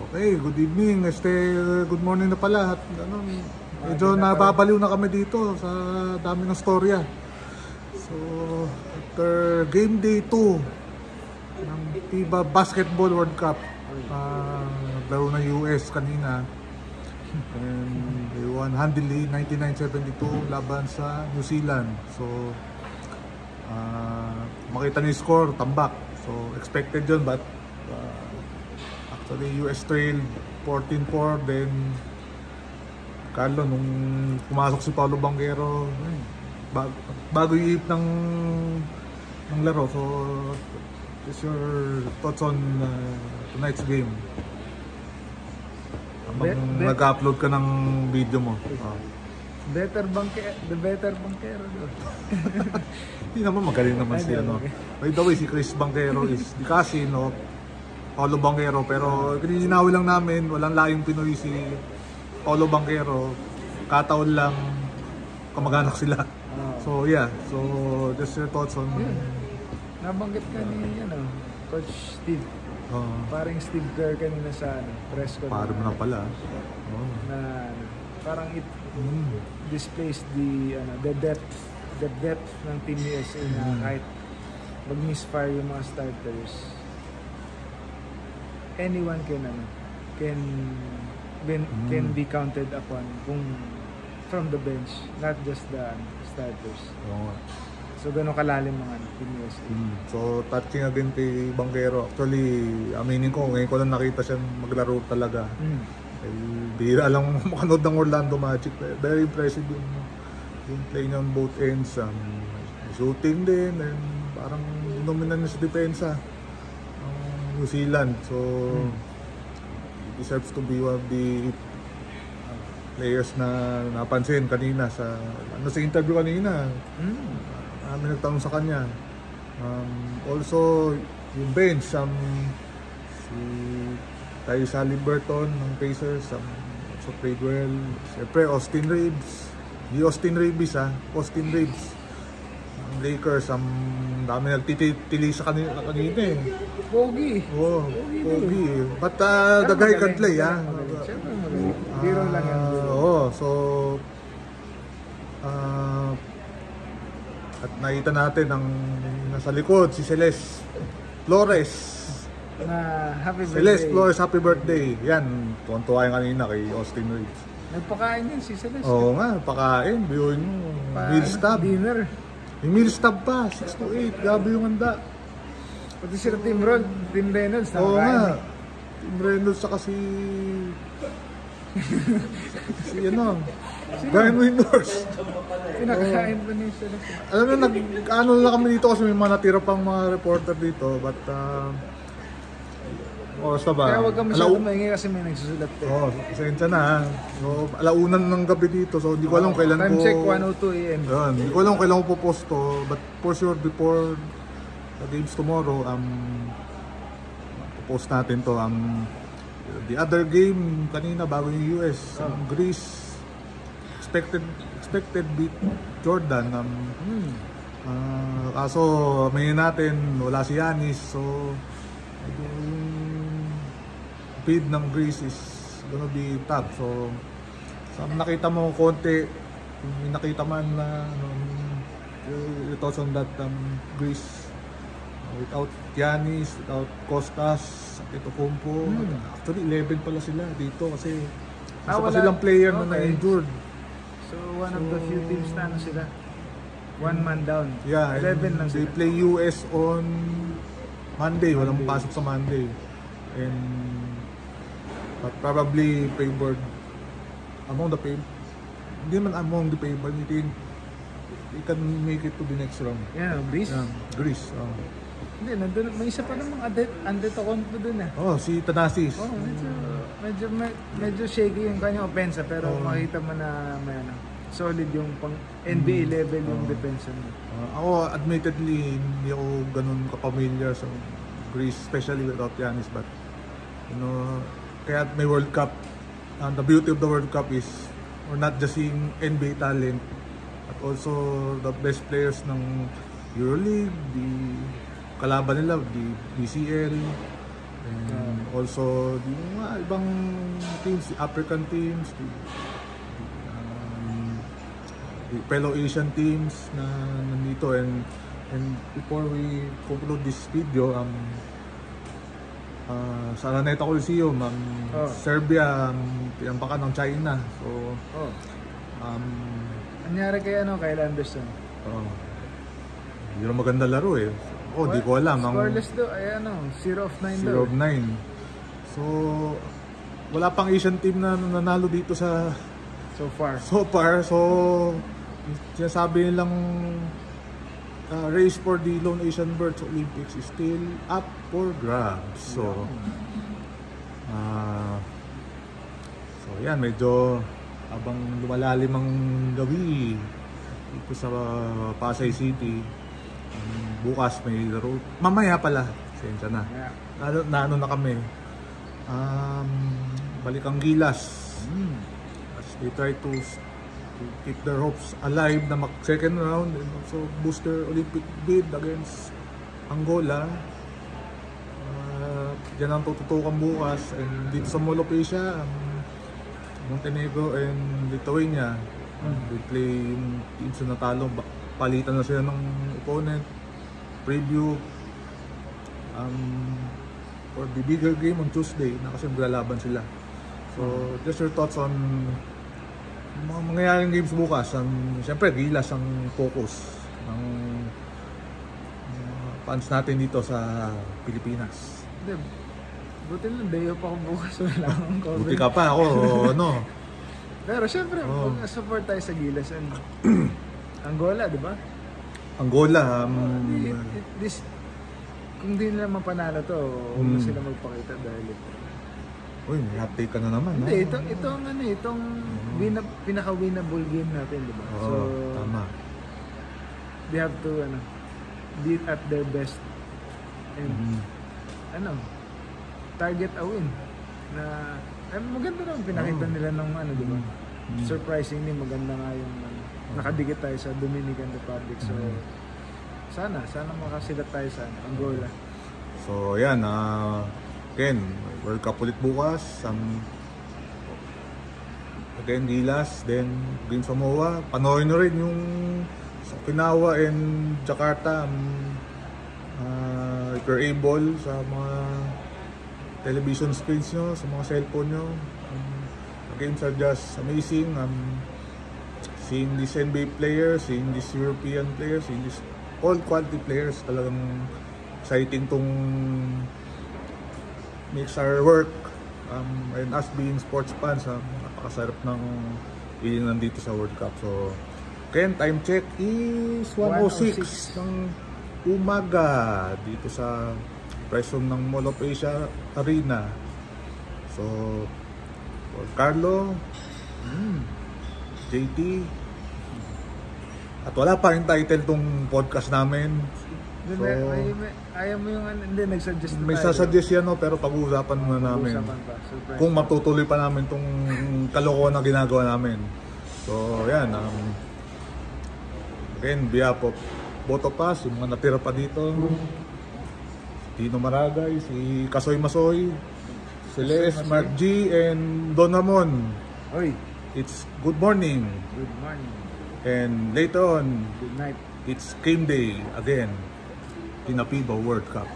Okay, good evening. Good morning na pala. At, medyo nababaliw na kami dito sa dami ng storya. So, after game day 2 ng FIBA Basketball World Cup, naglaro ng US kanina. And they won handily 99-72 laban sa New Zealand. So, makita niyo yung score, tambak. So, expected yun, but actually, US trailed 14-4, then Carlo, nung pumasok si Paolo Banchero, bago iip ng laro. So, what's your thoughts on tonight's game? Habang nag-upload ka ng video mo. The better Banchero. Hindi naman, magaling naman siya. By the way, si Chris Banchero is di kasi, Paolo Banchero, pero kininawi lang namin, walang layong Pinoy si Paolo Banchero, kataon lang kamag-anak sila. So yeah, so just your thoughts on... Nabanggit ka ni Coach Steve, parang Steve Kerr kanina sa press conference. Parang na pala. Na parang it displays the depth ng Team USA na kahit mag-misfire yung mga starters, anyone can be counted upon from the bench, not just the starters. So ganun kalalim mga Team USA. So touching again kay Banchero, actually aminin ko ngayon ko lang nakita siya maglaro talaga. Bihira lang makanood ng Orlando Magic. Very impressive yung play niya on both ends. Shooting din, and parang dominant niya sa depensa New Zealand. So he deserves to be one of the players na napansin kanina sa interview kanina. Kami nagtanong sa kanya. Also yung bench, si Tyrese Haliburton ng Pacers, also played well. Siyempre Austin Reeves, Austin Reeves Lakers, dami nagtitili sa kanina Pogi. Pogi. But the guy can play, Biro lang yan. So at nakita natin ang nasa likod, si Celeste Flores. Happy birthday. Celeste Flores, happy birthday. Yan, tuwan-tuwa yung kanina kay Austin Reeves. Nagpakain din si Celeste. Oo nga, pakain. Biyuin mo. Meal stub. Dinner. Yung meal stub pa, 6 to 8. Gabi yung handa. Pati sila Tim Reynolds. Oo nga. Tim Reynolds saka si Brian Windhorst. Pinakain pa niya sila. Alam mo, nag-ano lang kami dito kasi may mga natira pang mga reporter dito. But, oras na ba? Kaya huwag kami masyadong maingay kasi may nagsusulat. Pasensya na. So, alaunan ng gabi dito. So, hindi ko alam kailan time check, 1:02 AM. Hindi ko alam kailan ko post to. But for sure, before the games tomorrow, post natin to. The other game kanina bago yung US, Greece expected beat Jordan. Kaso may natin wala si Giannis, so bid ng Greece is gonna be tough. So nakita mo konti, may nakita man na your thoughts on that Greece without Giannis, without Kostas, Antetokounmpo. Actually 11 pala sila dito kasi isa pa silang player na na-injured. So one of the few teams na sila, one man down. Yeah, 11 lang they sila. play US on Monday. Walang pasok sa Monday. And but probably favored among the favored. Hindi man among the favored. They can make it to the next round. Greece? Greece. Hindi, nandun, may isa pa namang Antetokounmpo dun . Si Thanasis. Medyo shaky yung kanyang opensa, pero makita mo na may solid yung pang NBA level yung depensa mo. Ako admittedly hindi ako ganun kapamilyar sa Greece, especially without Giannis, but kaya may World Cup. The beauty of the World Cup is we're not just seeing NBA talent, but also the best players ng EuroLeague, the kalaban nila, the BCL, And also, yung mga ibang teams, African teams, the fellow Asian teams na nandito. And before we conclude this video, sa Araneta Coliseum, Serbia, tinampakan ng China. So, Anyari kay Anderson? Hindi na maganda laro eh. Di ko alam. Scoreless do, 0 of 9 0 of 9. So, wala pang Asian team na nanalo dito sa so far. So, sinasabi nilang race for the Lone Asian Birds Olympics is still up for grabs. So, yan, medyo habang lumalalim ang gabi dito sa Pasay City. Bukas may laro. Mamaya pala, sensya na. Naano na kami. Balik ang Gilas. As they try to keep their hopes alive na mag-second round and also boost their Olympic bid against Angola. Yan ang tututukan bukas. And dito sa Mall of Asia, Montenegro and Lithuania, they play yung teams na natalo. Palitan na sila ng opponent. Preview for the bigger game on Tuesday na kasi maglalaban sila. So, just your thoughts on mga mangyayaring games bukas. Siyempre, Gilas ang focus ng fans natin dito sa Pilipinas. Buti lang, day off ako bukas. Wala akong COVID. Buti ka pa ako, Pero siyempre, support tayo sa Gilas and Angola, di ba? Angola, kung di nila mapanalo to, huwag na sila magpakita dahil ito. Uy, may hot take ka na naman. Hindi, itong pinaka-winnable game natin, di ba? So, tama. They have to, be at their best. And, target a win. Na, maganda naman pinakita nila ng, di ba? Surprisingly, maganda nga yung, nakadikit tayo sa Dominican Republic. So, sana makasilat tayo sa Angola. So, yan. Again, World Cup ulit bukas. Again, Gilas. Then, Game Samoa. Panoorin nyo rin yung sa Okinawa and Jakarta. If you're able, sa mga television screens nyo, sa mga cellphone nyo. The games are just amazing. Seeing these NBA players, seeing these European players, seeing these all quality players, talagang exciting tong makes our work. And us being sports fans, napakasarap ng feeling nandito sa World Cup. So, Ken, time check is 1:06 ng umaga dito sa presyon ng Mall of Asia Arena. So, for Carlo, JT, at wala pa rin title tong podcast namin. So, ayaw mo yung hindi, nagsuggest na may sasuggest yan, pero pag-uusapan muna namin kung matutuloy pa namin tong kalokohan na ginagawa namin. So, yan. Again, behalf of both of us, yung mga natira pa dito, Tino Maragay, si Kasoy Masoy, si Les, Mark G, and Don Ramon. Oy. It's good morning. Good morning. And later on, good night. It's game day again in the FIBA World Cup.